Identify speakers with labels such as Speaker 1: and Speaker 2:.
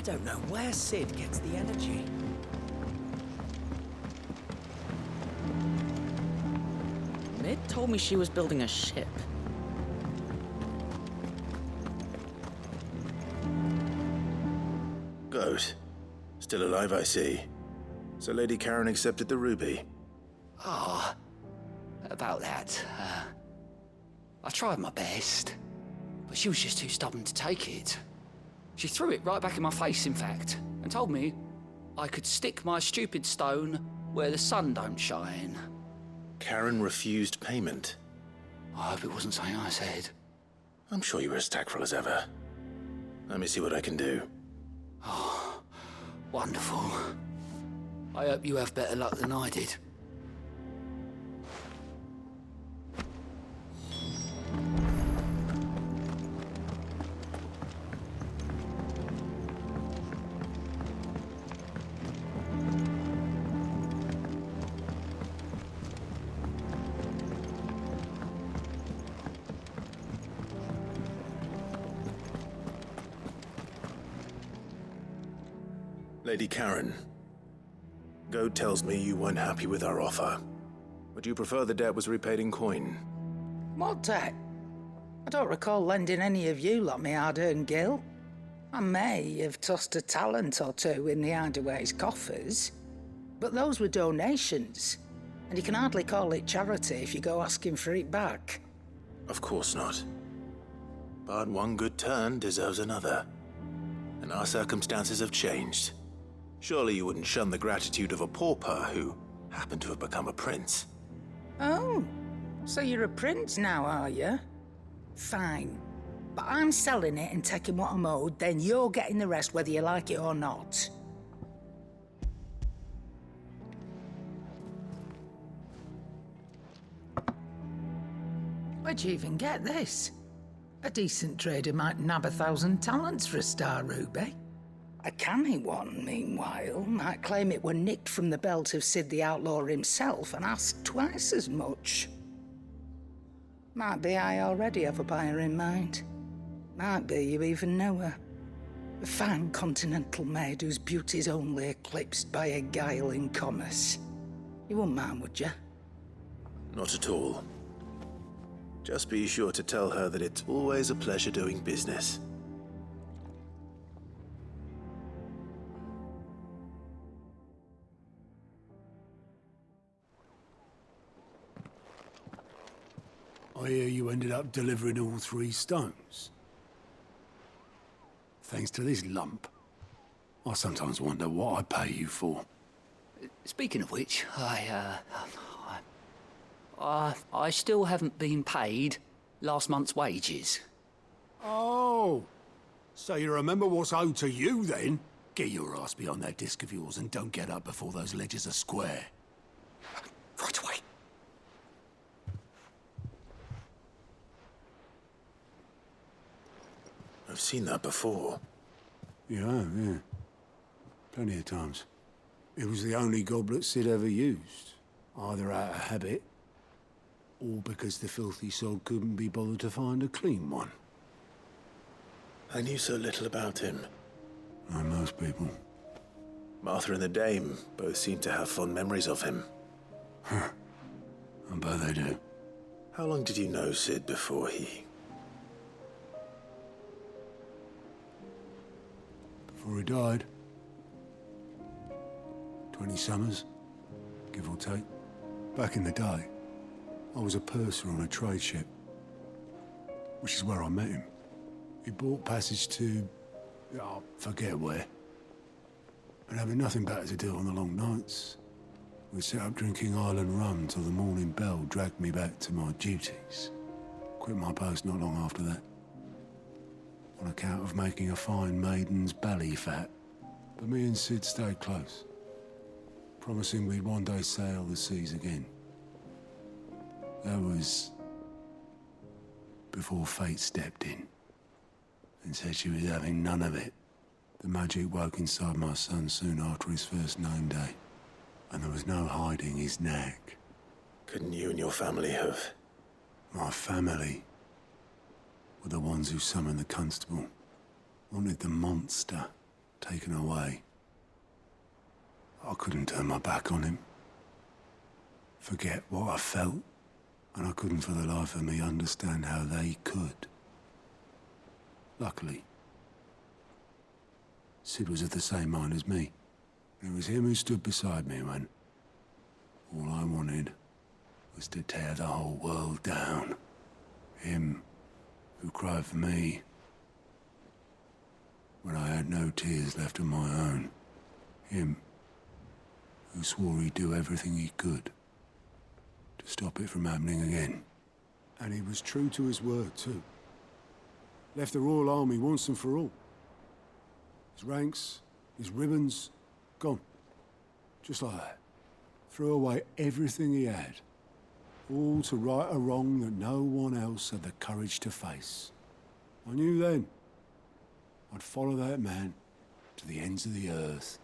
Speaker 1: don't know where Sid gets the energy. Mid told me she was building a ship.
Speaker 2: Goute. Still alive, I see. So Lady Karen accepted the ruby.
Speaker 3: Ah, about that. I tried my best, but she was just too stubborn to take it. She threw it right back in my face, in fact, and told me I could stick my stupid stone where the sun don't shine.
Speaker 2: Karen refused payment.
Speaker 3: I hope it wasn't something I said.
Speaker 2: I'm sure you were as tactful as ever. Let me see what I can do.
Speaker 3: Oh, wonderful. I hope you have better luck than I did.
Speaker 2: Lady Karen, Goute tells me you weren't happy with our offer. Would you prefer the debt was repaid in coin?
Speaker 4: What debt? I don't recall lending any of you lot me hard-earned gil. I may have tossed a talent or two in the Hideaway's coffers, but those were donations, and you can hardly call it charity if you go asking for it back.
Speaker 2: Of course not. But one good turn deserves another. And our circumstances have changed. Surely you wouldn't shun the gratitude of a pauper who happened to have become a prince.
Speaker 4: Oh, so you're a prince now, are you? Fine. But I'm selling it and taking what I'm owed, then you're getting the rest whether you like it or not. Where'd you even get this? A decent trader might nab 1,000 talents for a star ruby. A canny one, meanwhile, might claim it were nicked from the belt of Sid the Outlaw himself and ask twice as much. Might be I already have a buyer in mind. Might be you even know her. A fine continental maid whose beauty's only eclipsed by a guile in commerce. You wouldn't mind, would you?
Speaker 2: Not at all. Just be sure to tell her that it's always a pleasure doing business.
Speaker 5: I hear you ended up delivering all 3 stones. Thanks to this lump. I sometimes wonder what I pay you for.
Speaker 3: Speaking of which, I still haven't been paid last month's wages.
Speaker 5: Oh, so you remember what's owed to you then? Get your ass behind that disc of yours and don't get up before those ledgers are square.
Speaker 3: Right away.
Speaker 2: I've seen that before.
Speaker 5: Yeah. Plenty of times. It was the only goblet Sid ever used, either out of habit, or because the filthy soul couldn't be bothered to find a clean one.
Speaker 2: I knew so little about him.
Speaker 5: Like most people.
Speaker 2: Martha and the Dame both seem to have fond memories of him.
Speaker 5: I bet they do.
Speaker 2: How long did you know Sid before he...
Speaker 5: Before he died. 20 summers, give or take. Back in the day, I was a purser on a trade ship, which is where I met him. He bought passage to... forget where. But having nothing better to do on the long nights, we set up drinking island rum till the morning bell dragged me back to my duties. Quit my post not long after that, on account of making a fine maiden's belly fat. But me and Sid stayed close, promising we'd one day sail the seas again. That was before fate stepped in and said she was having none of it. The magic woke inside my son soon after his first known day, and there was no hiding his knack.
Speaker 2: Couldn't you and your family have...
Speaker 5: My family were the ones who summoned the constable, wanted the monster taken away. I couldn't turn my back on him, forget what I felt, and I couldn't for the life of me understand how they could. Luckily, Sid was of the same mind as me. It was him who stood beside me when all I wanted was to tear the whole world down. Him who cried for me when I had no tears left of my own. Him who swore he'd do everything he could to stop it from happening again. And he was true to his word, too. Left the Royal Army once and for all. His ranks, his ribbons, gone. Just like that. Threw away everything he had. All to right a wrong that no one else had the courage to face. I knew then I'd follow that man to the ends of the earth.